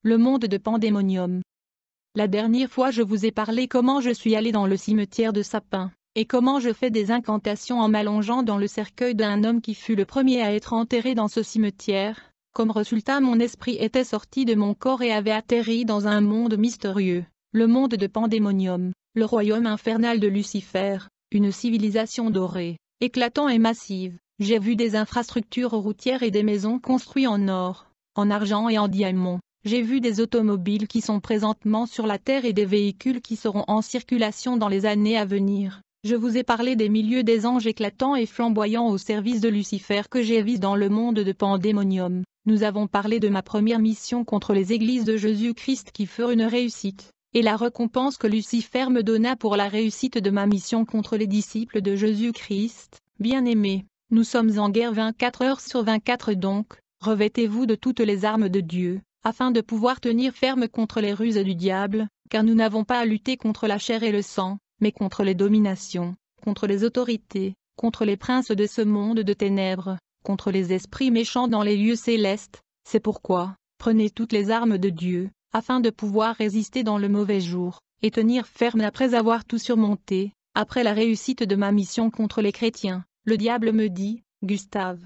Le monde de Pandémonium. La dernière fois je vous ai parlé comment je suis allé dans le cimetière de sapins, et comment je fais des incantations en m'allongeant dans le cercueil d'un homme qui fut le premier à être enterré dans ce cimetière. Comme résultat mon esprit était sorti de mon corps et avait atterri dans un monde mystérieux, le monde de Pandémonium, le royaume infernal de Lucifer, une civilisation dorée, éclatante et massive. J'ai vu des infrastructures routières et des maisons construites en or, en argent et en diamants. J'ai vu des automobiles qui sont présentement sur la Terre et des véhicules qui seront en circulation dans les années à venir. Je vous ai parlé des milieux des anges éclatants et flamboyants au service de Lucifer que j'ai vus dans le monde de Pandémonium. Nous avons parlé de ma première mission contre les églises de Jésus-Christ qui furent une réussite, et la récompense que Lucifer me donna pour la réussite de ma mission contre les disciples de Jésus-Christ. Bien-aimés, nous sommes en guerre 24 heures sur 24 donc, revêtez-vous de toutes les armes de Dieu, afin de pouvoir tenir ferme contre les ruses du diable, car nous n'avons pas à lutter contre la chair et le sang, mais contre les dominations, contre les autorités, contre les princes de ce monde de ténèbres, contre les esprits méchants dans les lieux célestes. C'est pourquoi, prenez toutes les armes de Dieu, afin de pouvoir résister dans le mauvais jour, et tenir ferme après avoir tout surmonté. Après la réussite de ma mission contre les chrétiens, le diable me dit, « Gustave,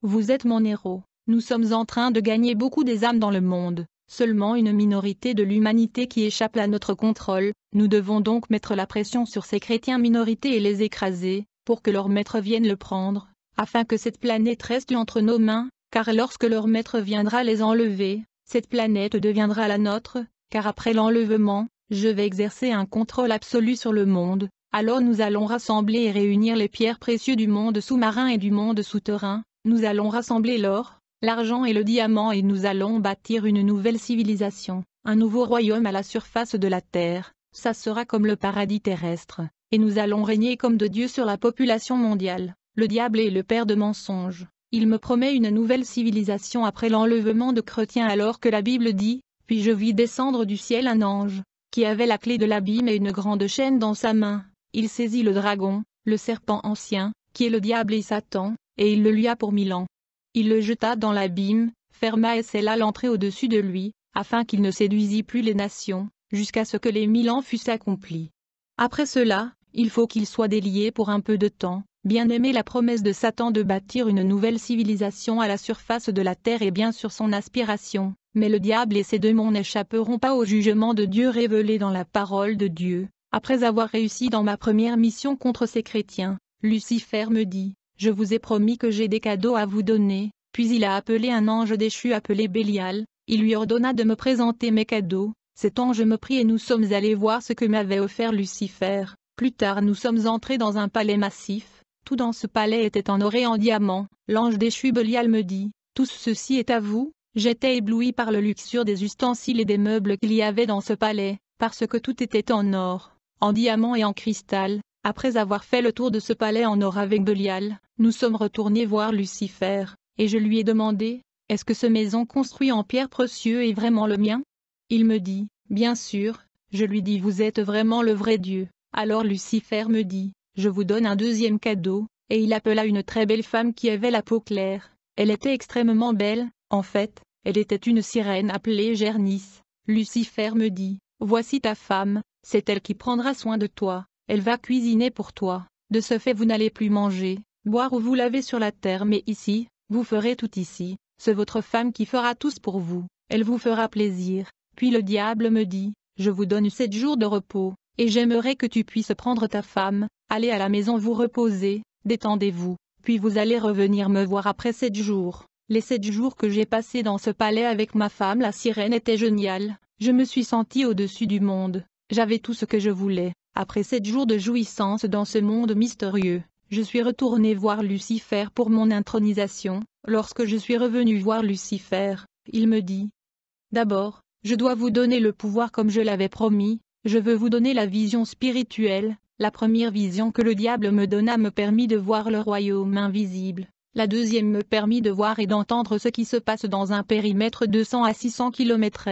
vous êtes mon héros. Nous sommes en train de gagner beaucoup des âmes dans le monde, seulement une minorité de l'humanité qui échappe à notre contrôle. Nous devons donc mettre la pression sur ces chrétiens minorités et les écraser, pour que leur maître vienne le prendre, afin que cette planète reste entre nos mains, car lorsque leur maître viendra les enlever, cette planète deviendra la nôtre, car après l'enlèvement, je vais exercer un contrôle absolu sur le monde. Alors nous allons rassembler et réunir les pierres précieuses du monde sous-marin et du monde souterrain, nous allons rassembler l'or, l'argent et le diamant et nous allons bâtir une nouvelle civilisation, un nouveau royaume à la surface de la terre. Ça sera comme le paradis terrestre, et nous allons régner comme de Dieu sur la population mondiale. Le diable est le père de mensonges. Il me promet une nouvelle civilisation après l'enlèvement de chrétiens alors que la Bible dit, « Puis je vis descendre du ciel un ange, qui avait la clé de l'abîme et une grande chaîne dans sa main. Il saisit le dragon, le serpent ancien, qui est le diable et Satan, et il le lia pour 1000 ans. Il le jeta dans l'abîme, ferma et scella l'entrée au-dessus de lui, afin qu'il ne séduisît plus les nations, jusqu'à ce que les 1000 ans fussent accomplis. Après cela, il faut qu'il soit délié pour un peu de temps. Bien-aimé, la promesse de Satan de bâtir une nouvelle civilisation à la surface de la terre est bien sûr son aspiration, mais le diable et ses démons n'échapperont pas au jugement de Dieu révélé dans la parole de Dieu. Après avoir réussi dans ma première mission contre ces chrétiens, Lucifer me dit, « Je vous ai promis que j'ai des cadeaux à vous donner ». Puis il a appelé un ange déchu appelé Bélial, il lui ordonna de me présenter mes cadeaux. Cet ange me prit et nous sommes allés voir ce que m'avait offert Lucifer. Plus tard nous sommes entrés dans un palais massif, tout dans ce palais était en or et en diamant. L'ange déchu Bélial me dit, « Tout ceci est à vous ». J'étais ébloui par le luxure des ustensiles et des meubles qu'il y avait dans ce palais, parce que tout était en or, en diamant et en cristal. Après avoir fait le tour de ce palais en or avec Bélial, nous sommes retournés voir Lucifer, et je lui ai demandé, « Est-ce que ce maison construite en pierre précieuse est vraiment le mien ?» Il me dit, « Bien sûr ». Je lui dis, « Vous êtes vraiment le vrai Dieu ». Alors Lucifer me dit, « Je vous donne un deuxième cadeau », et il appela une très belle femme qui avait la peau claire. Elle était extrêmement belle, en fait, elle était une sirène appelée Gernis. Lucifer me dit, « Voici ta femme, c'est elle qui prendra soin de toi, elle va cuisiner pour toi. De ce fait vous n'allez plus manger, boire ou vous laver sur la terre mais ici, vous ferez tout ici, c'est votre femme qui fera tout pour vous, elle vous fera plaisir. » Puis le diable me dit, « Je vous donne 7 jours de repos, et j'aimerais que tu puisses prendre ta femme, allez à la maison vous reposer, détendez-vous, puis vous allez revenir me voir après 7 jours. » Les 7 jours que j'ai passés dans ce palais avec ma femme la sirène étaient géniales, je me suis senti au-dessus du monde, j'avais tout ce que je voulais. Après 7 jours de jouissance dans ce monde mystérieux, je suis retourné voir Lucifer pour mon intronisation. Lorsque je suis revenu voir Lucifer, il me dit, « D'abord, je dois vous donner le pouvoir comme je l'avais promis, je veux vous donner la vision spirituelle. » La première vision que le diable me donna me permit de voir le royaume invisible. La deuxième me permit de voir et d'entendre ce qui se passe dans un périmètre de 100 à 600 km.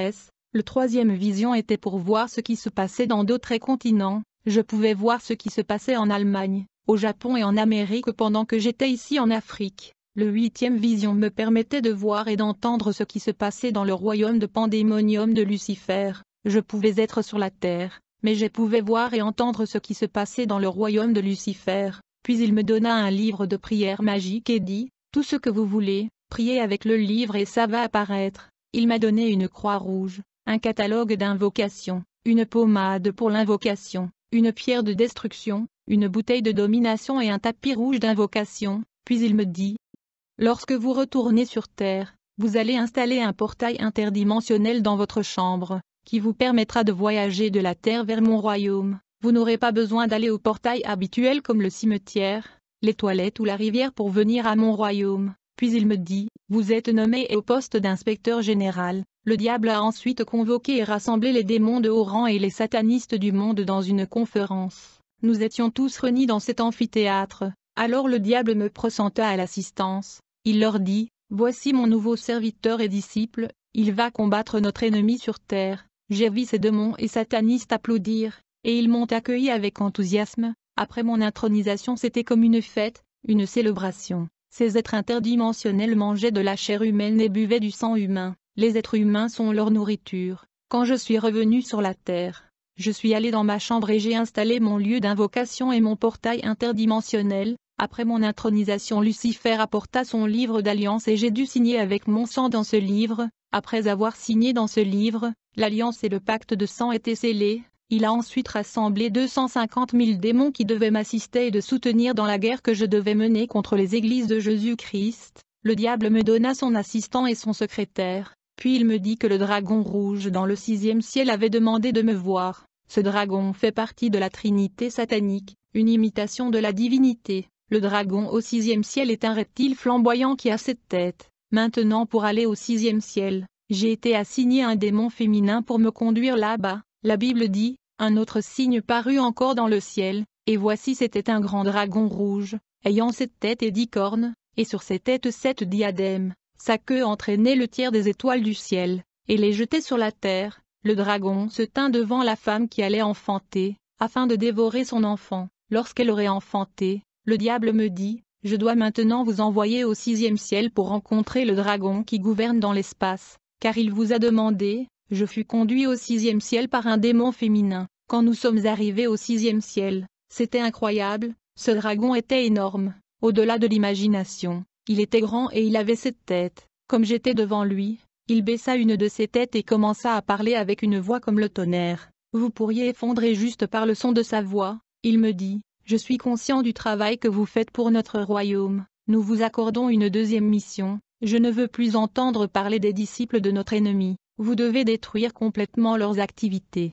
Le troisième vision était pour voir ce qui se passait dans d'autres continents. Je pouvais voir ce qui se passait en Allemagne, au Japon et en Amérique pendant que j'étais ici en Afrique. Le 8e vision me permettait de voir et d'entendre ce qui se passait dans le royaume de Pandémonium de Lucifer. Je pouvais être sur la terre, mais je pouvais voir et entendre ce qui se passait dans le royaume de Lucifer. Puis il me donna un livre de prière magique et dit, « Tout ce que vous voulez, priez avec le livre et ça va apparaître. » Il m'a donné une croix rouge, un catalogue d'invocations, une pommade pour l'invocation, une pierre de destruction, une bouteille de domination et un tapis rouge d'invocation. Puis il me dit, « Lorsque vous retournez sur Terre, vous allez installer un portail interdimensionnel dans votre chambre, qui vous permettra de voyager de la Terre vers mon royaume. Vous n'aurez pas besoin d'aller au portail habituel comme le cimetière, les toilettes ou la rivière pour venir à mon royaume. » Puis il me dit, « Vous êtes nommé au poste d'inspecteur général. » Le diable a ensuite convoqué et rassemblé les démons de haut rang et les satanistes du monde dans une conférence. Nous étions tous réunis dans cet amphithéâtre. Alors le diable me présenta à l'assistance. Il leur dit, « Voici mon nouveau serviteur et disciple, il va combattre notre ennemi sur terre. » J'ai vu ces démons et satanistes applaudir, et ils m'ont accueilli avec enthousiasme. Après mon intronisation, c'était comme une fête, une célébration. Ces êtres interdimensionnels mangeaient de la chair humaine et buvaient du sang humain. Les êtres humains sont leur nourriture. Quand je suis revenu sur la terre, je suis allé dans ma chambre et j'ai installé mon lieu d'invocation et mon portail interdimensionnel. Après mon intronisation, Lucifer apporta son livre d'alliance et j'ai dû signer avec mon sang dans ce livre. Après avoir signé dans ce livre, l'alliance et le pacte de sang étaient scellés. Il a ensuite rassemblé 250 000 démons qui devaient m'assister et de soutenir dans la guerre que je devais mener contre les églises de Jésus-Christ. Le diable me donna son assistant et son secrétaire, puis il me dit que le dragon rouge dans le 6e ciel avait demandé de me voir. Ce dragon fait partie de la Trinité satanique, une imitation de la divinité. Le dragon au 6e ciel est un reptile flamboyant qui a 7 têtes. Maintenant pour aller au 6e ciel, j'ai été assigné un démon féminin pour me conduire là-bas. La Bible dit, un autre signe parut encore dans le ciel, et voici c'était un grand dragon rouge, ayant 7 têtes et 10 cornes, et sur ses têtes 7 diadèmes. Sa queue entraînait le tiers des étoiles du ciel, et les jetait sur la terre. Le dragon se tint devant la femme qui allait enfanter, afin de dévorer son enfant. Lorsqu'elle aurait enfanté, le diable me dit, « Je dois maintenant vous envoyer au 6e ciel pour rencontrer le dragon qui gouverne dans l'espace, car il vous a demandé. » Je fus conduit au 6e ciel par un démon féminin. Quand nous sommes arrivés au 6e ciel, c'était incroyable, ce dragon était énorme, au-delà de l'imagination. Il était grand et il avait 7 têtes. Comme j'étais devant lui, il baissa une de ses têtes et commença à parler avec une voix comme le tonnerre. Vous pourriez effondrer juste par le son de sa voix. Il me dit, « Je suis conscient du travail que vous faites pour notre royaume. Nous vous accordons une 2e mission. Je ne veux plus entendre parler des disciples de notre ennemi. Vous devez détruire complètement leurs activités.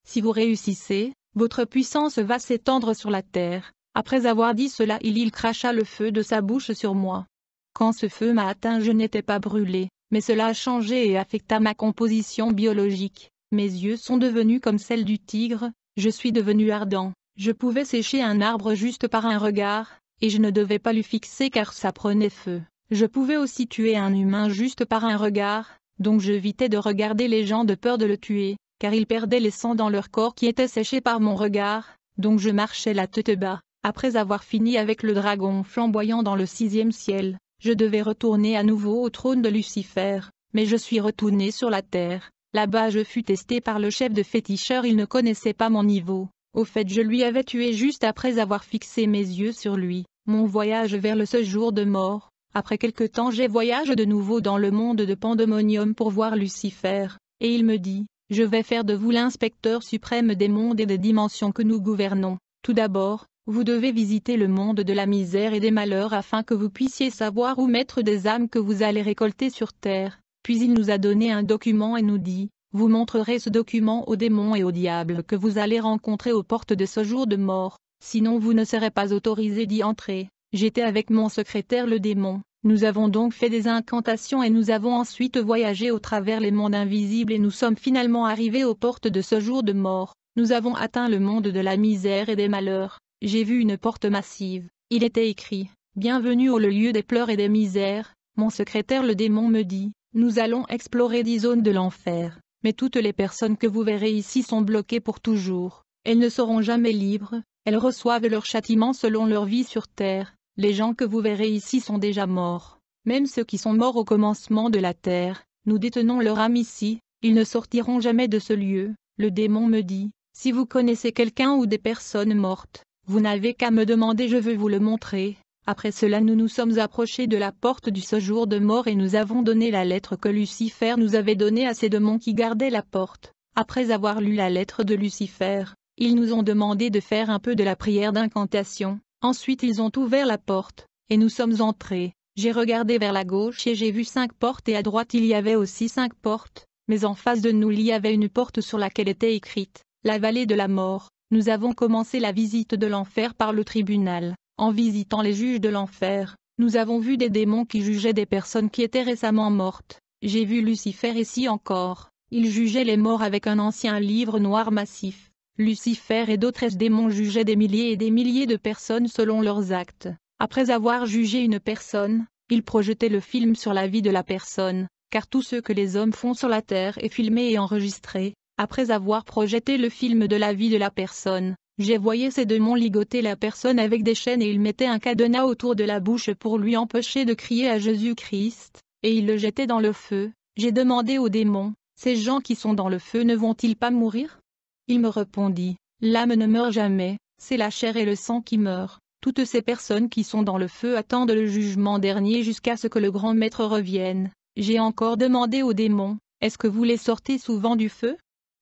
Si vous réussissez, votre puissance va s'étendre sur la terre. » Après avoir dit cela, il cracha le feu de sa bouche sur moi. Quand ce feu m'a atteint, je n'étais pas brûlé, mais cela a changé et affecta ma composition biologique. Mes yeux sont devenus comme celles du tigre, je suis devenu ardent. Je pouvais sécher un arbre juste par un regard, et je ne devais pas lui fixer car ça prenait feu. Je pouvais aussi tuer un humain juste par un regard. Donc j'évitais de regarder les gens de peur de le tuer, car ils perdaient les sangs dans leur corps qui étaient séchés par mon regard, donc je marchais la tête bas. Après avoir fini avec le dragon flamboyant dans le 6e ciel, je devais retourner à nouveau au trône de Lucifer, mais je suis retourné sur la terre. Là-bas je fus testé par le chef de féticheurs, il ne connaissait pas mon niveau. Au fait je lui avais tué juste après avoir fixé mes yeux sur lui. Mon voyage vers le séjour de mort. Après quelque temps j'ai voyagé de nouveau dans le monde de Pandémonium pour voir Lucifer, et il me dit, « Je vais faire de vous l'inspecteur suprême des mondes et des dimensions que nous gouvernons. Tout d'abord, vous devez visiter le monde de la misère et des malheurs afin que vous puissiez savoir où mettre des âmes que vous allez récolter sur terre. » Puis il nous a donné un document et nous dit, « Vous montrerez ce document aux démons et aux diables que vous allez rencontrer aux portes de ce jour de mort, sinon vous ne serez pas autorisés d'y entrer. » J'étais avec mon secrétaire le démon. Nous avons donc fait des incantations et nous avons ensuite voyagé au travers les mondes invisibles et nous sommes finalement arrivés aux portes de ce jour de mort. Nous avons atteint le monde de la misère et des malheurs. J'ai vu une porte massive. Il était écrit, « Bienvenue au lieu des pleurs et des misères. » Mon secrétaire le démon me dit, « Nous allons explorer 10 zones de l'enfer. Mais toutes les personnes que vous verrez ici sont bloquées pour toujours. Elles ne seront jamais libres. Elles reçoivent leur châtiment selon leur vie sur terre. » les gens que vous verrez ici sont déjà morts, même ceux qui sont morts au commencement de la terre, nous détenons leur âme ici, ils ne sortiront jamais de ce lieu. Le démon me dit, si vous connaissez quelqu'un ou des personnes mortes, vous n'avez qu'à me demander, je veux vous le montrer. Après cela nous nous sommes approchés de la porte du séjour de mort et nous avons donné la lettre que Lucifer nous avait donnée à ces démons qui gardaient la porte. Après avoir lu la lettre de Lucifer, ils nous ont demandé de faire un peu de la prière d'incantation. Ensuite ils ont ouvert la porte, et nous sommes entrés. J'ai regardé vers la gauche et j'ai vu 5 portes et à droite il y avait aussi 5 portes, mais en face de nous il y avait une porte sur laquelle était écrite « La vallée de la mort ». Nous avons commencé la visite de l'enfer par le tribunal. En visitant les juges de l'enfer, nous avons vu des démons qui jugeaient des personnes qui étaient récemment mortes. J'ai vu Lucifer ici encore, il jugeait les morts avec un ancien livre noir massif. Lucifer et d'autres démons jugeaient des milliers et des milliers de personnes selon leurs actes. Après avoir jugé une personne, ils projetaient le film sur la vie de la personne, car tout ce que les hommes font sur la terre est filmé et enregistré. Après avoir projeté le film de la vie de la personne, j'ai voyé ces démons ligoter la personne avec des chaînes et ils mettaient un cadenas autour de la bouche pour lui empêcher de crier à Jésus-Christ, et ils le jetaient dans le feu. J'ai demandé aux démons, ces gens qui sont dans le feu ne vont-ils pas mourir? Il me répondit, l'âme ne meurt jamais, c'est la chair et le sang qui meurent. Toutes ces personnes qui sont dans le feu attendent le jugement dernier jusqu'à ce que le grand maître revienne. J'ai encore demandé aux démons, est-ce que vous les sortez souvent du feu?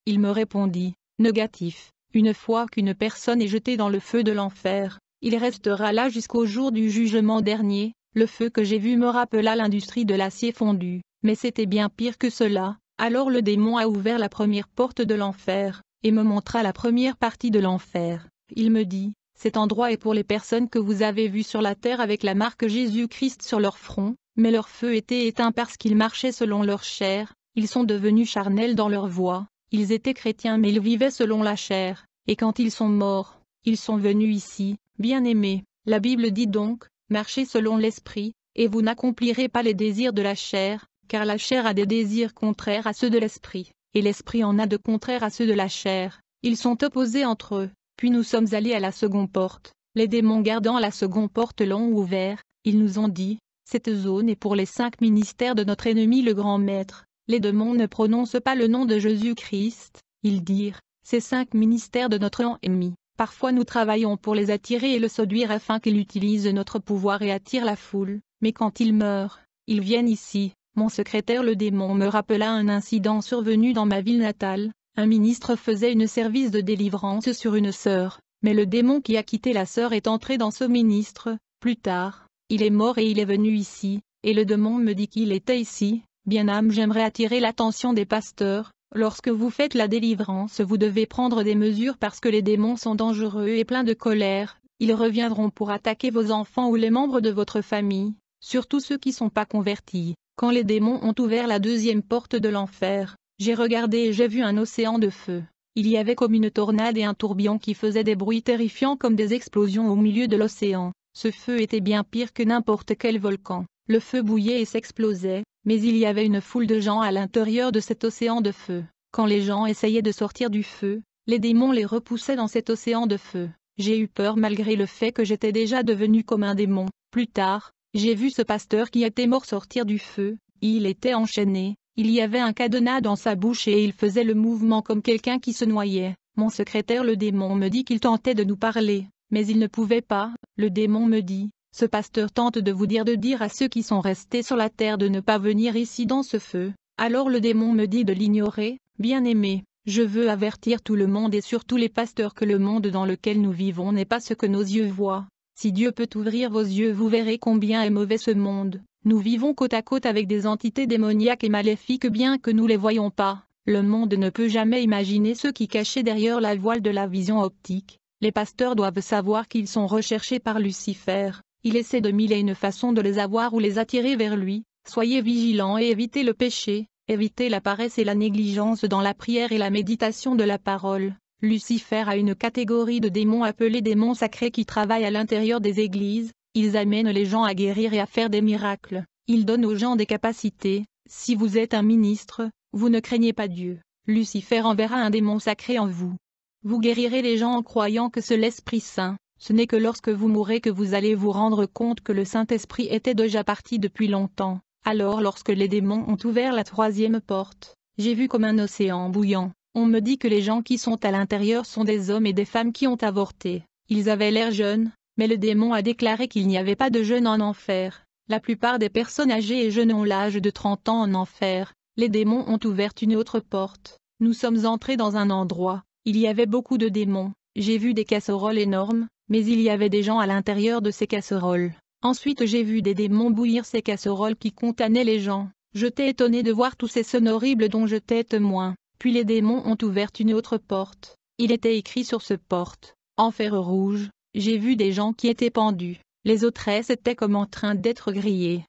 Il me répondit, négatif. Une fois qu'une personne est jetée dans le feu de l'enfer, il restera là jusqu'au jour du jugement dernier. Le feu que j'ai vu me rappela l'industrie de l'acier fondu, mais c'était bien pire que cela. Alors le démon a ouvert la première porte de l'enfer, et me montra la première partie de l'enfer. Il me dit, cet endroit est pour les personnes que vous avez vues sur la terre avec la marque Jésus-Christ sur leur front, mais leur feu était éteint parce qu'ils marchaient selon leur chair, ils sont devenus charnels dans leur voie. Ils étaient chrétiens mais ils vivaient selon la chair, et quand ils sont morts, ils sont venus ici. Bien-aimés, la Bible dit donc, marchez selon l'esprit, et vous n'accomplirez pas les désirs de la chair, car la chair a des désirs contraires à ceux de l'esprit, et l'esprit en a de contraires à ceux de la chair. Ils sont opposés entre eux. Puis nous sommes allés à la seconde porte. Les démons gardant la seconde porte l'ont ouvert. Ils nous ont dit, cette zone est pour les 5 ministères de notre ennemi le grand maître. Les démons ne prononcent pas le nom de Jésus-Christ. Ils dirent, ces 5 ministères de notre ennemi. Parfois nous travaillons pour les attirer et le séduire afin qu'il utilise notre pouvoir et attire la foule. Mais quand ils meurent, ils viennent ici. Mon secrétaire le démon me rappela un incident survenu dans ma ville natale. Un ministre faisait une service de délivrance sur une sœur, mais le démon qui a quitté la sœur est entré dans ce ministre. Plus tard, il est mort et il est venu ici, et le démon me dit qu'il était ici. Bien-âme, j'aimerais attirer l'attention des pasteurs. Lorsque vous faites la délivrance, vous devez prendre des mesures parce que les démons sont dangereux et pleins de colère. Ils reviendront pour attaquer vos enfants ou les membres de votre famille, surtout ceux qui ne sont pas convertis. Quand les démons ont ouvert la deuxième porte de l'enfer, j'ai regardé et j'ai vu un océan de feu. Il y avait comme une tornade et un tourbillon qui faisaient des bruits terrifiants comme des explosions au milieu de l'océan. Ce feu était bien pire que n'importe quel volcan. Le feu bouillait et s'explosait, mais il y avait une foule de gens à l'intérieur de cet océan de feu. Quand les gens essayaient de sortir du feu, les démons les repoussaient dans cet océan de feu. J'ai eu peur malgré le fait que j'étais déjà devenu comme un démon. Plus tard, j'ai vu ce pasteur qui était mort sortir du feu. Il était enchaîné. Il y avait un cadenas dans sa bouche et il faisait le mouvement comme quelqu'un qui se noyait. Mon secrétaire le démon me dit qu'il tentait de nous parler, mais il ne pouvait pas. Le démon me dit, ce pasteur tente de vous dire à ceux qui sont restés sur la terre de ne pas venir ici dans ce feu. Alors le démon me dit de l'ignorer. Bien-aimé, je veux avertir tout le monde et surtout les pasteurs que le monde dans lequel nous vivons n'est pas ce que nos yeux voient. Si Dieu peut ouvrir vos yeux, vous verrez combien est mauvais ce monde. Nous vivons côte à côte avec des entités démoniaques et maléfiques bien que nous ne les voyons pas. Le monde ne peut jamais imaginer ceux qui cachaient derrière la voile de la vision optique. Les pasteurs doivent savoir qu'ils sont recherchés par Lucifer. Il essaie de mille et une façons de les avoir ou les attirer vers lui. Soyez vigilants et évitez le péché. Évitez la paresse et la négligence dans la prière et la méditation de la parole. Lucifer a une catégorie de démons appelés démons sacrés qui travaillent à l'intérieur des églises. Ils amènent les gens à guérir et à faire des miracles. Ils donnent aux gens des capacités. Si vous êtes un ministre, vous ne craignez pas Dieu. Lucifer enverra un démon sacré en vous. Vous guérirez les gens en croyant que c'est l'Esprit Saint. Ce n'est que lorsque vous mourrez que vous allez vous rendre compte que le Saint-Esprit était déjà parti depuis longtemps. Alors lorsque les démons ont ouvert la troisième porte, j'ai vu comme un océan bouillant. On me dit que les gens qui sont à l'intérieur sont des hommes et des femmes qui ont avorté. Ils avaient l'air jeunes, mais le démon a déclaré qu'il n'y avait pas de jeunes en enfer. La plupart des personnes âgées et jeunes ont l'âge de 30 ans en enfer. Les démons ont ouvert une autre porte. Nous sommes entrés dans un endroit. Il y avait beaucoup de démons. J'ai vu des casseroles énormes, mais il y avait des gens à l'intérieur de ces casseroles. Ensuite j'ai vu des démons bouillir ces casseroles qui contenaient les gens. J'étais étonné de voir tous ces sons horribles dont j'étais témoin. Puis les démons ont ouvert une autre porte. Il était écrit sur ce porte, en fer rouge. J'ai vu des gens qui étaient pendus. Les autresses étaient comme en train d'être grillées.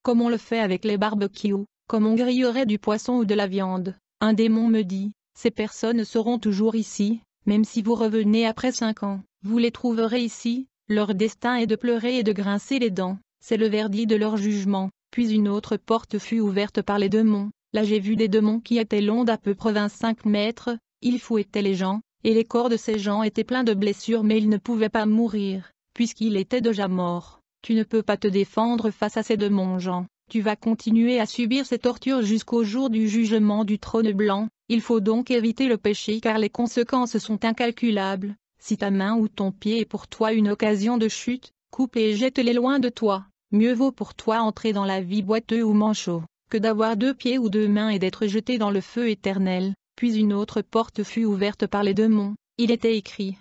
Comme on le fait avec les barbecues, comme on grillerait du poisson ou de la viande. Un démon me dit, ces personnes seront toujours ici, même si vous revenez après 5 ans, vous les trouverez ici, leur destin est de pleurer et de grincer les dents, c'est le verdict de leur jugement. Puis une autre porte fut ouverte par les démons, là j'ai vu des démons qui étaient longs d'à peu près 25 mètres, ils fouettaient les gens, et les corps de ces gens étaient pleins de blessures mais ils ne pouvaient pas mourir, puisqu'ils étaient déjà morts. Tu ne peux pas te défendre face à ces démons, Jean. Tu vas continuer à subir ces tortures jusqu'au jour du jugement du trône blanc. Il faut donc éviter le péché car les conséquences sont incalculables. Si ta main ou ton pied est pour toi une occasion de chute, coupe et jette-les loin de toi. Mieux vaut pour toi entrer dans la vie boiteux ou manchot, que d'avoir 2 pieds ou 2 mains et d'être jeté dans le feu éternel. Puis une autre porte fut ouverte par les démons. Il était écrit.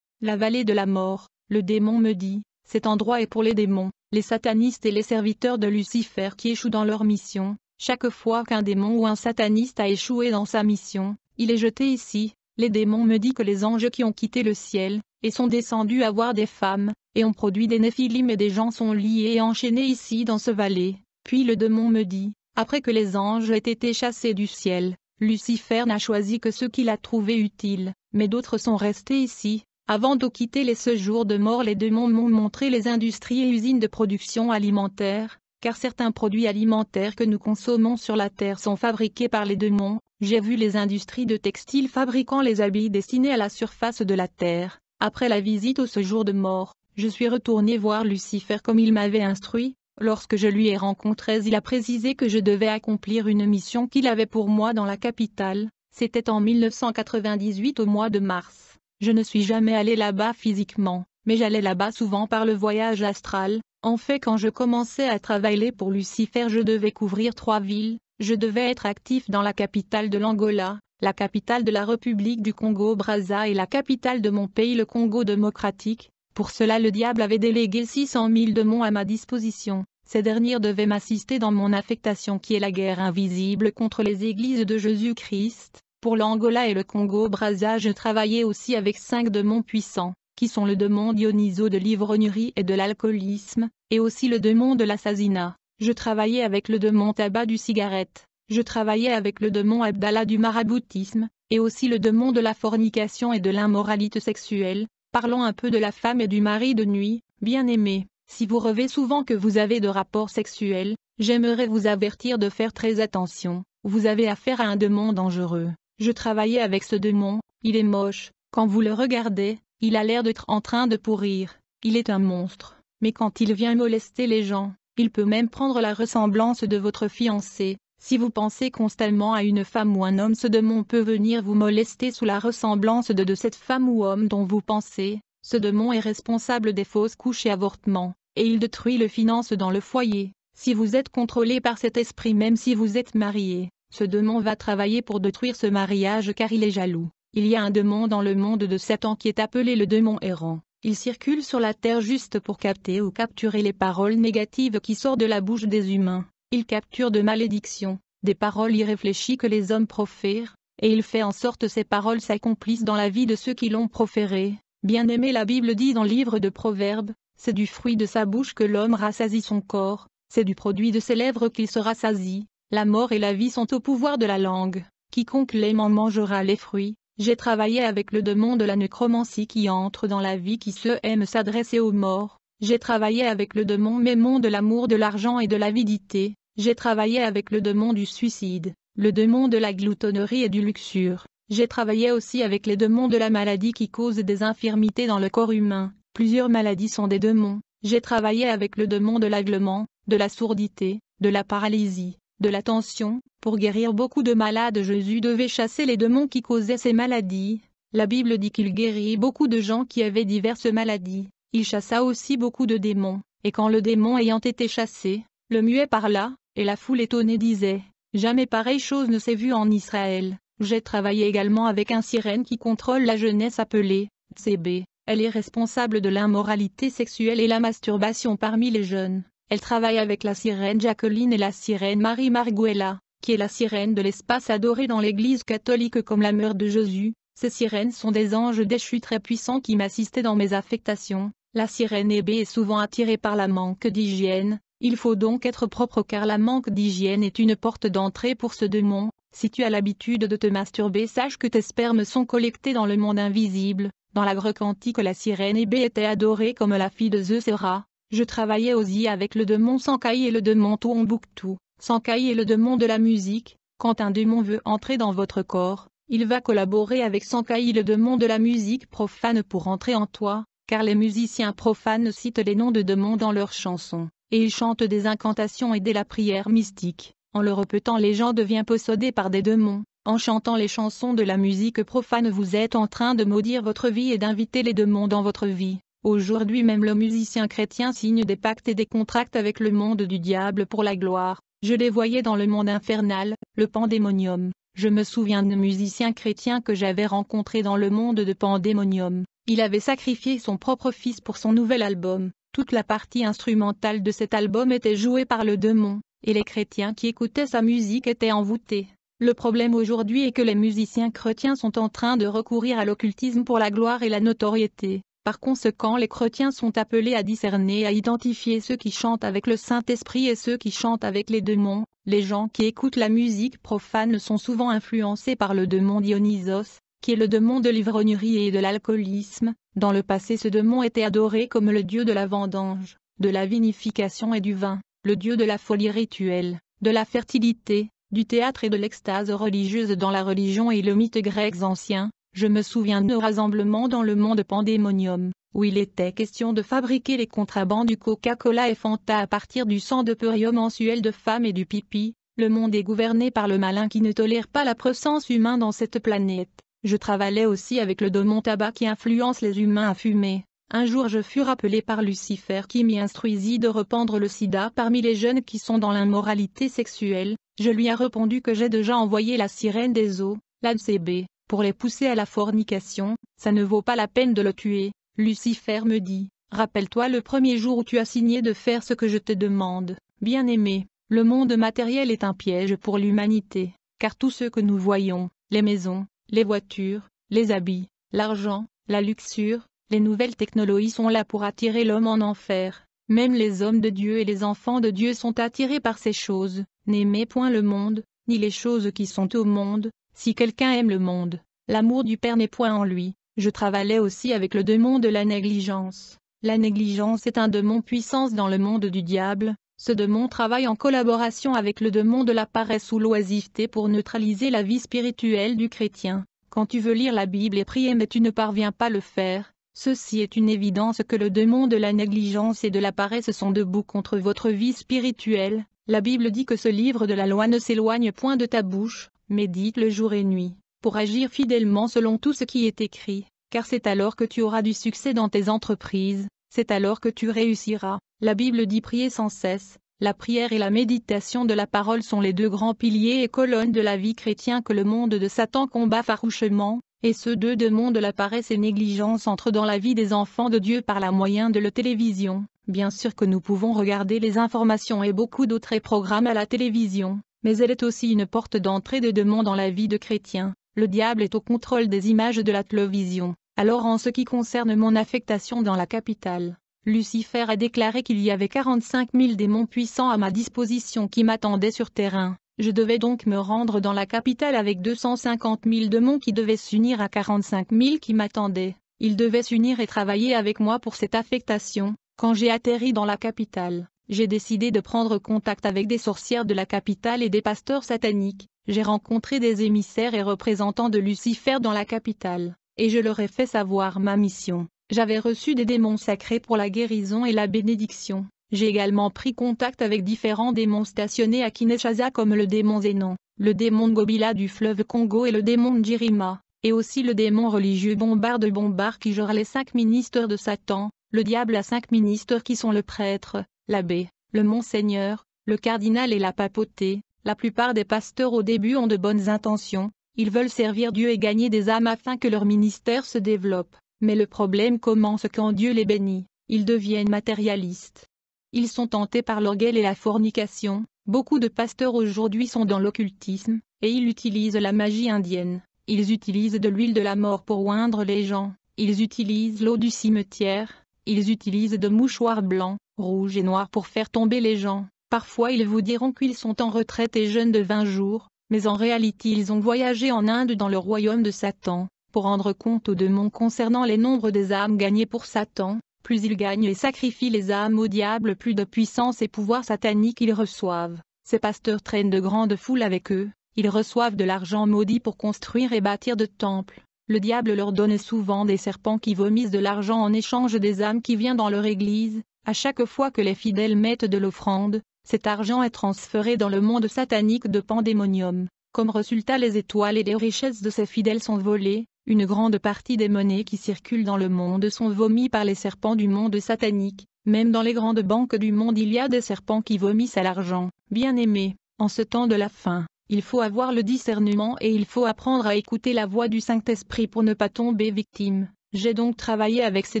La vallée de la mort, le démon me dit, cet endroit est pour les démons, les satanistes et les serviteurs de Lucifer qui échouent dans leur mission. Chaque fois qu'un démon ou un sataniste a échoué dans sa mission, il est jeté ici. Les démons me disent que les anges qui ont quitté le ciel, et sont descendus à voir des femmes, et ont produit des néphilim et des gens sont liés et enchaînés ici dans ce vallée. Puis le démon me dit, après que les anges aient été chassés du ciel, Lucifer n'a choisi que ceux qu'il a trouvés utiles, mais d'autres sont restés ici. Avant de quitter les séjours de mort, les démons m'ont montré les industries et usines de production alimentaire, car certains produits alimentaires que nous consommons sur la terre sont fabriqués par les démons. J'ai vu les industries de textiles fabriquant les habits destinés à la surface de la terre. Après la visite au séjour de mort, je suis retourné voir Lucifer comme il m'avait instruit. Lorsque je lui ai rencontré, il a précisé que je devais accomplir une mission qu'il avait pour moi dans la capitale. C'était en 1998 au mois de mars. Je ne suis jamais allé là-bas physiquement, mais j'allais là-bas souvent par le voyage astral. En fait, quand je commençais à travailler pour Lucifer, je devais couvrir 3 villes. Je devais être actif dans la capitale de l'Angola, la capitale de la République du Congo-Brazza et la capitale de mon pays, le Congo démocratique. Pour cela, le diable avait délégué 600 000 démons à ma disposition. Ces derniers devaient m'assister dans mon affectation qui est la guerre invisible contre les églises de Jésus-Christ. Pour l'Angola et le Congo-Brazza, je travaillais aussi avec 5 démons puissants, qui sont le démon Dionyso de l'ivrognerie et de l'alcoolisme, et aussi le démon de l'assassinat. Je travaillais avec le démon tabac du cigarette. Je travaillais avec le démon Abdallah du maraboutisme, et aussi le démon de la fornication et de l'immoralité sexuelle. Parlons un peu de la femme et du mari de nuit. Bien-aimés, si vous rêvez souvent que vous avez de rapports sexuels, j'aimerais vous avertir de faire très attention. Vous avez affaire à un démon dangereux. Je travaillais avec ce démon, il est moche. Quand vous le regardez, il a l'air d'être en train de pourrir. Il est un monstre. Mais quand il vient molester les gens, il peut même prendre la ressemblance de votre fiancé. Si vous pensez constamment à une femme ou un homme, ce démon peut venir vous molester sous la ressemblance de cette femme ou homme dont vous pensez. Ce démon est responsable des fausses couches et avortements, et il détruit les finances dans le foyer. Si vous êtes contrôlé par cet esprit, même si vous êtes marié, ce démon va travailler pour détruire ce mariage car il est jaloux. Il y a un démon dans le monde de Satan qui est appelé le démon errant. Il circule sur la terre juste pour capter ou capturer les paroles négatives qui sortent de la bouche des humains. Il capture de malédictions, des paroles irréfléchies que les hommes profèrent, et il fait en sorte que ces paroles s'accomplissent dans la vie de ceux qui l'ont proférée. Bien-aimé, la Bible dit dans le livre de Proverbes, c'est du fruit de sa bouche que l'homme rassasie son corps, c'est du produit de ses lèvres qu'il se rassasie. La mort et la vie sont au pouvoir de la langue. Quiconque l'aime en mangera les fruits. J'ai travaillé avec le démon de la nécromancie qui entre dans la vie qui se aime s'adresser aux morts. J'ai travaillé avec le démon Mémon de l'amour de l'argent et de l'avidité. J'ai travaillé avec le démon du suicide, le démon de la gloutonnerie et du luxure. J'ai travaillé aussi avec les démons de la maladie qui causent des infirmités dans le corps humain. Plusieurs maladies sont des démons. J'ai travaillé avec le démon de l'aveuglement, de la sourdité, de la paralysie, de la tension. Pour guérir beaucoup de malades, Jésus devait chasser les démons qui causaient ces maladies. La Bible dit qu'il guérit beaucoup de gens qui avaient diverses maladies. Il chassa aussi beaucoup de démons, et quand le démon ayant été chassé, le muet parla, et la foule étonnée disait, « Jamais pareille chose ne s'est vue en Israël. » J'ai travaillé également avec un sirène qui contrôle la jeunesse appelée Tsébé. Elle est responsable de l'immoralité sexuelle et la masturbation parmi les jeunes. Elle travaille avec la sirène Jacqueline et la sirène Marie Marguella, qui est la sirène de l'espace adorée dans l'Église catholique comme la mère de Jésus. Ces sirènes sont des anges déchus très puissants qui m'assistaient dans mes affectations. La sirène Hébé est souvent attirée par la manque d'hygiène. Il faut donc être propre car la manque d'hygiène est une porte d'entrée pour ce démon. Si tu as l'habitude de te masturber, sache que tes spermes sont collectés dans le monde invisible. Dans la Grèce antique, la sirène Hébé était adorée comme la fille de Zeus et Ra. Je travaillais aussi avec le démon Sankai et le démon Tombouctou. Sankai est le démon de la musique. Quand un démon veut entrer dans votre corps, il va collaborer avec Sankai, le démon de la musique profane, pour entrer en toi, car les musiciens profanes citent les noms de démons dans leurs chansons, et ils chantent des incantations et de la prière mystique. En le répétant, les gens deviennent possédés par des démons. En chantant les chansons de la musique profane, vous êtes en train de maudire votre vie et d'inviter les démons dans votre vie. Aujourd'hui même le musicien chrétien signe des pactes et des contracts avec le monde du diable pour la gloire. Je les voyais dans le monde infernal, le pandémonium. Je me souviens d'un musicien chrétien que j'avais rencontré dans le monde de pandémonium. Il avait sacrifié son propre fils pour son nouvel album. Toute la partie instrumentale de cet album était jouée par le démon, et les chrétiens qui écoutaient sa musique étaient envoûtés. Le problème aujourd'hui est que les musiciens chrétiens sont en train de recourir à l'occultisme pour la gloire et la notoriété. Par conséquent, les chrétiens sont appelés à discerner et à identifier ceux qui chantent avec le Saint-Esprit et ceux qui chantent avec les démons. Les gens qui écoutent la musique profane sont souvent influencés par le démon Dionysos, qui est le démon de l'ivrognerie et de l'alcoolisme. Dans le passé, ce démon était adoré comme le dieu de la vendange, de la vinification et du vin, le dieu de la folie rituelle, de la fertilité, du théâtre et de l'extase religieuse dans la religion et le mythe grec ancien. Je me souviens de rassemblements dans le monde pandémonium, où il était question de fabriquer les contrabandes du Coca-Cola et Fanta à partir du sang de purio mensuel de femmes et du pipi. Le monde est gouverné par le malin qui ne tolère pas la présence humaine dans cette planète. Je travaillais aussi avec le démon tabac qui influence les humains à fumer. Un jour je fus rappelé par Lucifer qui m'y instruisit de répandre le sida parmi les jeunes qui sont dans l'immoralité sexuelle. Je lui ai répondu que j'ai déjà envoyé la sirène des eaux, la CB, pour les pousser à la fornication. Ça ne vaut pas la peine de le tuer. Lucifer me dit, rappelle-toi le premier jour où tu as signé de faire ce que je te demande. Bien-aimé, le monde matériel est un piège pour l'humanité, car tout ce que nous voyons, les maisons, les voitures, les habits, l'argent, la luxure, les nouvelles technologies sont là pour attirer l'homme en enfer. Même les hommes de Dieu et les enfants de Dieu sont attirés par ces choses. N'aimez point le monde, ni les choses qui sont au monde. Si quelqu'un aime le monde, l'amour du Père n'est point en lui. Je travaillais aussi avec le démon de la négligence. La négligence est un démon puissance dans le monde du diable. Ce démon travaille en collaboration avec le démon de la paresse ou l'oisiveté pour neutraliser la vie spirituelle du chrétien. Quand tu veux lire la Bible et prier mais tu ne parviens pas à le faire, ceci est une évidence que le démon de la négligence et de la paresse sont debout contre votre vie spirituelle. La Bible dit que ce livre de la loi ne s'éloigne point de ta bouche, médite-le jour et nuit, pour agir fidèlement selon tout ce qui est écrit, car c'est alors que tu auras du succès dans tes entreprises, c'est alors que tu réussiras. La Bible dit prier sans cesse. La prière et la méditation de la parole sont les deux grands piliers et colonnes de la vie chrétienne que le monde de Satan combat farouchement, et ceux deux démons de la paresse et négligence entrent dans la vie des enfants de Dieu par la moyen de la télévision. Bien sûr que nous pouvons regarder les informations et beaucoup d'autres programmes à la télévision, mais elle est aussi une porte d'entrée de démons dans la vie de chrétiens. Le diable est au contrôle des images de la télévision. Alors en ce qui concerne mon affectation dans la capitale, Lucifer a déclaré qu'il y avait 45 000 démons puissants à ma disposition qui m'attendaient sur terrain. Je devais donc me rendre dans la capitale avec 250 000 démons qui devaient s'unir à 45 000 qui m'attendaient. Ils devaient s'unir et travailler avec moi pour cette affectation. Quand j'ai atterri dans la capitale, j'ai décidé de prendre contact avec des sorcières de la capitale et des pasteurs sataniques. J'ai rencontré des émissaires et représentants de Lucifer dans la capitale, et je leur ai fait savoir ma mission. J'avais reçu des démons sacrés pour la guérison et la bénédiction. J'ai également pris contact avec différents démons stationnés à Kinshasa comme le démon Zénon, le démon Ngobila du fleuve Congo et le démon Njirima, et aussi le démon religieux Bombard de Bombard qui gère les 5 ministères de Satan. Le diable a 5 ministères qui sont le prêtre, l'abbé, le monseigneur, le cardinal et la papauté. La plupart des pasteurs au début ont de bonnes intentions, ils veulent servir Dieu et gagner des âmes afin que leur ministère se développe. Mais le problème commence quand Dieu les bénit, ils deviennent matérialistes. Ils sont tentés par l'orgueil et la fornication. Beaucoup de pasteurs aujourd'hui sont dans l'occultisme, et ils utilisent la magie indienne. Ils utilisent de l'huile de la mort pour oindre les gens. Ils utilisent l'eau du cimetière. Ils utilisent de mouchoirs blancs, rouges et noirs pour faire tomber les gens. Parfois ils vous diront qu'ils sont en retraite et jeûnent de 20 jours, mais en réalité ils ont voyagé en Inde dans le royaume de Satan, pour rendre compte aux démons concernant les nombres des âmes gagnées pour Satan. Plus ils gagnent et sacrifient les âmes au diable, plus de puissance et pouvoir satanique ils reçoivent. Ces pasteurs traînent de grandes foules avec eux, ils reçoivent de l'argent maudit pour construire et bâtir de temples. Le diable leur donne souvent des serpents qui vomissent de l'argent en échange des âmes qui viennent dans leur église. À chaque fois que les fidèles mettent de l'offrande, cet argent est transféré dans le monde satanique de Pandémonium. Comme résultat, les étoiles et les richesses de ces fidèles sont volées. Une grande partie des monnaies qui circulent dans le monde sont vomies par les serpents du monde satanique. Même dans les grandes banques du monde il y a des serpents qui vomissent à l'argent. Bien-aimés, en ce temps de la fin, il faut avoir le discernement et il faut apprendre à écouter la voix du Saint-Esprit pour ne pas tomber victime. J'ai donc travaillé avec ces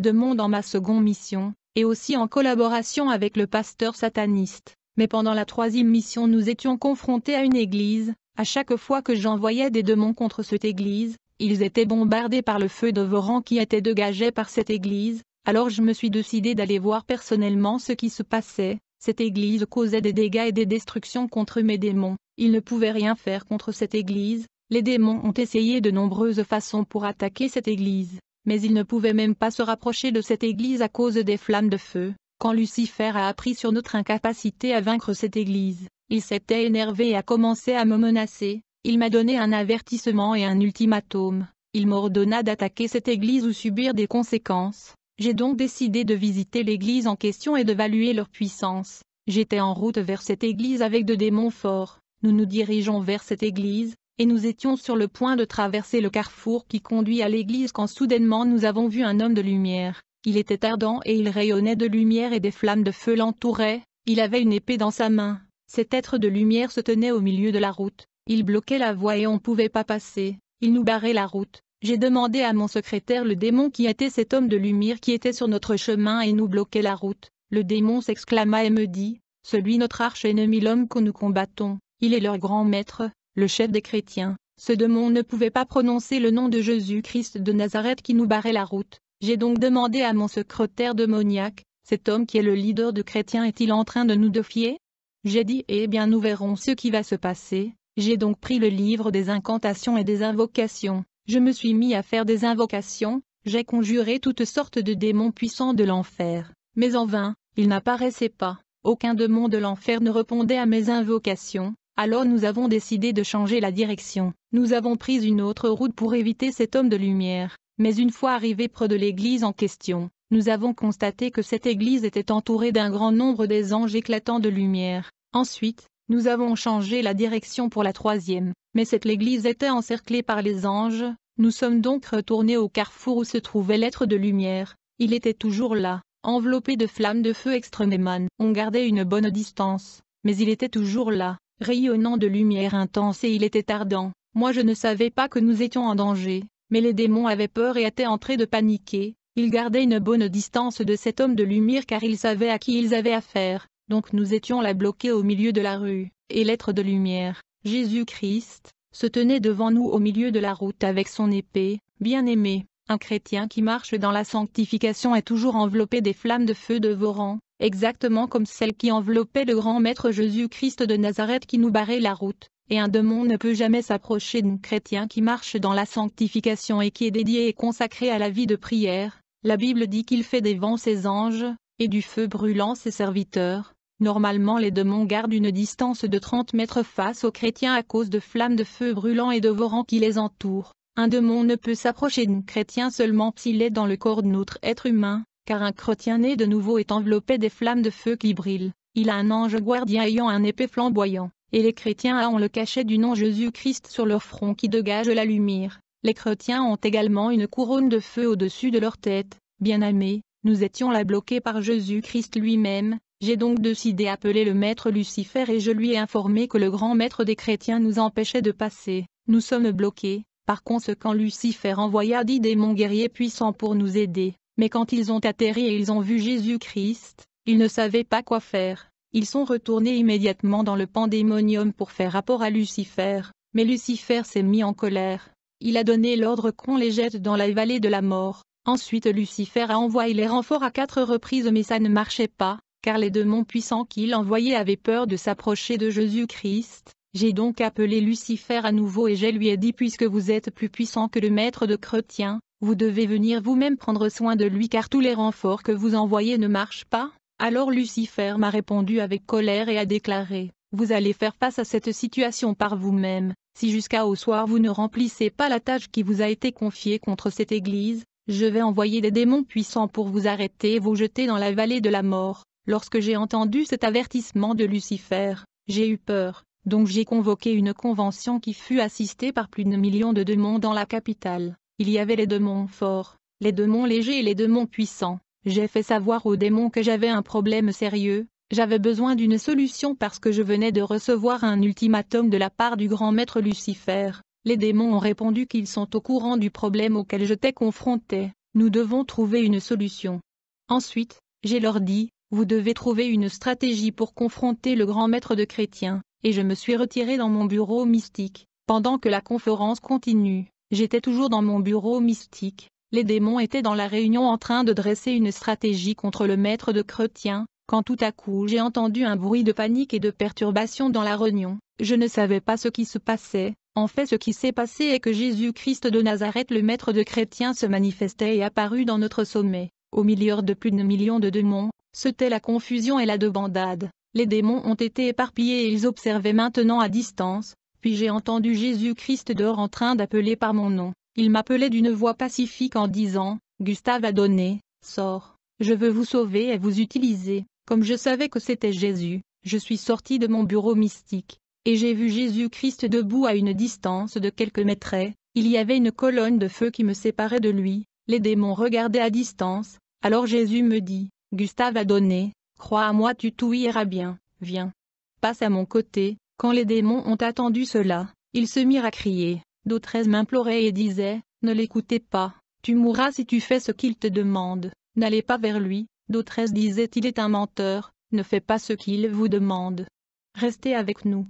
démons dans ma seconde mission, et aussi en collaboration avec le pasteur sataniste. Mais pendant la 3e mission nous étions confrontés à une église. À chaque fois que j'envoyais des démons contre cette église, ils étaient bombardés par le feu dévorant qui était dégagé par cette église. Alors je me suis décidé d'aller voir personnellement ce qui se passait. Cette église causait des dégâts et des destructions contre mes démons. Ils ne pouvaient rien faire contre cette église. Les démons ont essayé de nombreuses façons pour attaquer cette église, mais ils ne pouvaient même pas se rapprocher de cette église à cause des flammes de feu. Quand Lucifer a appris sur notre incapacité à vaincre cette église, il s'était énervé et a commencé à me menacer. Il m'a donné un avertissement et un ultimatum. Il m'ordonna d'attaquer cette église ou subir des conséquences. J'ai donc décidé de visiter l'église en question et d'évaluer leur puissance. J'étais en route vers cette église avec de démons forts. Nous nous dirigeons vers cette église, et nous étions sur le point de traverser le carrefour qui conduit à l'église quand soudainement nous avons vu un homme de lumière. Il était ardent et il rayonnait de lumière et des flammes de feu l'entouraient. Il avait une épée dans sa main. Cet être de lumière se tenait au milieu de la route. Il bloquait la voie et on ne pouvait pas passer. Il nous barrait la route. J'ai demandé à mon secrétaire le démon qui était cet homme de lumière qui était sur notre chemin et nous bloquait la route. Le démon s'exclama et me dit, « Celui notre arch-ennemi l'homme que nous combattons, il est leur grand maître, le chef des chrétiens. » Ce démon ne pouvait pas prononcer le nom de Jésus-Christ de Nazareth qui nous barrait la route. J'ai donc demandé à mon secrétaire démoniaque, « Cet homme qui est le leader de chrétiens est-il en train de nous défier ?» J'ai dit, « Eh bien nous verrons ce qui va se passer. » J'ai donc pris le livre des incantations et des invocations. Je me suis mis à faire des invocations, j'ai conjuré toutes sortes de démons puissants de l'enfer. Mais en vain, ils n'apparaissaient pas. Aucun démon de l'enfer ne répondait à mes invocations. Alors nous avons décidé de changer la direction. Nous avons pris une autre route pour éviter cet homme de lumière. Mais une fois arrivés près de l'église en question, nous avons constaté que cette église était entourée d'un grand nombre des anges éclatants de lumière. Ensuite, nous avons changé la direction pour la 3e, mais cette église était encerclée par les anges. Nous sommes donc retournés au carrefour où se trouvait l'être de lumière. Il était toujours là, enveloppé de flammes de feu extrêmement. On gardait une bonne distance, mais il était toujours là, rayonnant de lumière intense et il était ardent. Moi je ne savais pas que nous étions en danger, mais les démons avaient peur et étaient en train de paniquer. Ils gardaient une bonne distance de cet homme de lumière car ils savaient à qui ils avaient affaire. Donc nous étions là bloqués au milieu de la rue, et l'être de lumière, Jésus-Christ, se tenait devant nous au milieu de la route avec son épée. Bien-aimé, un chrétien qui marche dans la sanctification est toujours enveloppé des flammes de feu dévorant, exactement comme celles qui enveloppaient le grand maître Jésus-Christ de Nazareth qui nous barrait la route, et un démon ne peut jamais s'approcher d'un chrétien qui marche dans la sanctification et qui est dédié et consacré à la vie de prière. La Bible dit qu'il fait des vents ses anges, et du feu brûlant ses serviteurs. Normalement les démons gardent une distance de 30 mètres face aux chrétiens à cause de flammes de feu brûlant et dévorant qui les entourent. Un démon ne peut s'approcher d'un chrétien seulement s'il est dans le corps d'un autre être humain, car un chrétien né de nouveau est enveloppé des flammes de feu qui brillent. Il a un ange gardien ayant un épée flamboyant, et les chrétiens ont le cachet du nom Jésus-Christ sur leur front qui dégage la lumière. Les chrétiens ont également une couronne de feu au-dessus de leur tête. Bien-aimés, nous étions là bloqués par Jésus-Christ lui-même. J'ai donc décidé d'appeler le maître Lucifer et je lui ai informé que le grand maître des chrétiens nous empêchait de passer. Nous sommes bloqués. Par conséquent Lucifer envoya 10 démons guerriers puissants pour nous aider. Mais quand ils ont atterri et ils ont vu Jésus-Christ, ils ne savaient pas quoi faire. Ils sont retournés immédiatement dans le pandémonium pour faire rapport à Lucifer. Mais Lucifer s'est mis en colère. Il a donné l'ordre qu'on les jette dans la vallée de la mort. Ensuite Lucifer a envoyé les renforts à 4 reprises mais ça ne marchait pas, car les démons puissants qu'il envoyait avaient peur de s'approcher de Jésus-Christ. J'ai donc appelé Lucifer à nouveau et je lui ai dit puisque vous êtes plus puissant que le maître de chrétiens, vous devez venir vous-même prendre soin de lui car tous les renforts que vous envoyez ne marchent pas. Alors Lucifer m'a répondu avec colère et a déclaré, vous allez faire face à cette situation par vous-même, si jusqu'au soir vous ne remplissez pas la tâche qui vous a été confiée contre cette église, je vais envoyer des démons puissants pour vous arrêter et vous jeter dans la vallée de la mort. Lorsque j'ai entendu cet avertissement de Lucifer, j'ai eu peur. Donc j'ai convoqué une convention qui fut assistée par plus de millions de démons dans la capitale. Il y avait les démons forts, les démons légers et les démons puissants. J'ai fait savoir aux démons que j'avais un problème sérieux, j'avais besoin d'une solution parce que je venais de recevoir un ultimatum de la part du grand maître Lucifer. Les démons ont répondu qu'ils sont au courant du problème auquel j'étais confronté. Nous devons trouver une solution. Ensuite, j'ai leur dit, vous devez trouver une stratégie pour confronter le grand maître de chrétiens. Et je me suis retiré dans mon bureau mystique. Pendant que la conférence continue, j'étais toujours dans mon bureau mystique. Les démons étaient dans la réunion en train de dresser une stratégie contre le maître de chrétiens, quand tout à coup j'ai entendu un bruit de panique et de perturbation dans la réunion. Je ne savais pas ce qui se passait. En fait ce qui s'est passé est que Jésus-Christ de Nazareth le maître de chrétiens se manifestait et apparut dans notre sommet. Au milieu de plus de millions de démons, c'était la confusion et la débandade. Les démons ont été éparpillés et ils observaient maintenant à distance, puis j'ai entendu Jésus-Christ dehors en train d'appeler par mon nom. Il m'appelait d'une voix pacifique en disant, « Gustave a donné, sors, je veux vous sauver et vous utiliser. » Comme je savais que c'était Jésus, je suis sorti de mon bureau mystique, et j'ai vu Jésus-Christ debout à une distance de quelques mètres. Il y avait une colonne de feu qui me séparait de lui, les démons regardaient à distance, alors Jésus me dit, « Gustave a donné. Crois à moi tout ira bien, viens. Passe à mon côté. » Quand les démons ont attendu cela, ils se mirent à crier. D'autres m'imploraient et disaient, ne l'écoutez pas, tu mourras si tu fais ce qu'il te demande, n'allez pas vers lui. D'autres disaient il est un menteur, ne fais pas ce qu'il vous demande. Restez avec nous.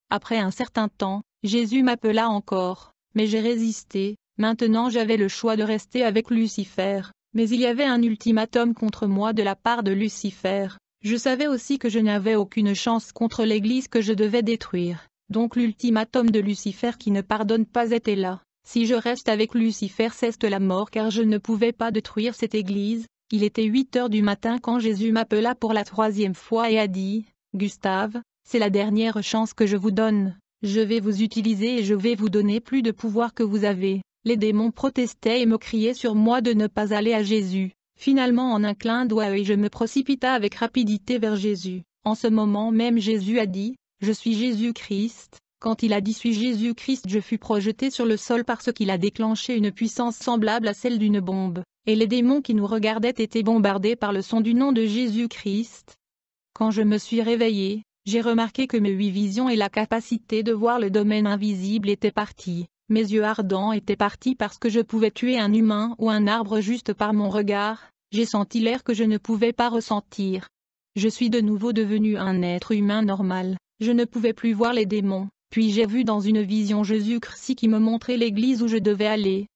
Après un certain temps, Jésus m'appela encore, mais j'ai résisté. Maintenant j'avais le choix de rester avec Lucifer, mais il y avait un ultimatum contre moi de la part de Lucifer. Je savais aussi que je n'avais aucune chance contre l'Église que je devais détruire, donc l'ultimatum de Lucifer qui ne pardonne pas était là. Si je reste avec Lucifer c'est la mort car je ne pouvais pas détruire cette Église. Il était 8 heures du matin quand Jésus m'appela pour la 3e fois et a dit, « Gustave, c'est la dernière chance que je vous donne, je vais vous utiliser et je vais vous donner plus de pouvoir que vous avez. » Les démons protestaient et me criaient sur moi de ne pas aller à Jésus. Finalement en un clin d'œil je me précipita avec rapidité vers Jésus. En ce moment même Jésus a dit, « Je suis Jésus-Christ. » Quand il a dit « Suis Jésus-Christ » je fus projeté sur le sol parce qu'il a déclenché une puissance semblable à celle d'une bombe, et les démons qui nous regardaient étaient bombardés par le son du nom de Jésus-Christ. Quand je me suis réveillé, j'ai remarqué que mes 8 visions et la capacité de voir le domaine invisible étaient partis. Mes yeux ardents étaient partis parce que je pouvais tuer un humain ou un arbre juste par mon regard. J'ai senti l'air que je ne pouvais pas ressentir. Je suis de nouveau devenu un être humain normal. Je ne pouvais plus voir les démons. Puis j'ai vu dans une vision Jésus-Christ qui me montrait l'église où je devais aller.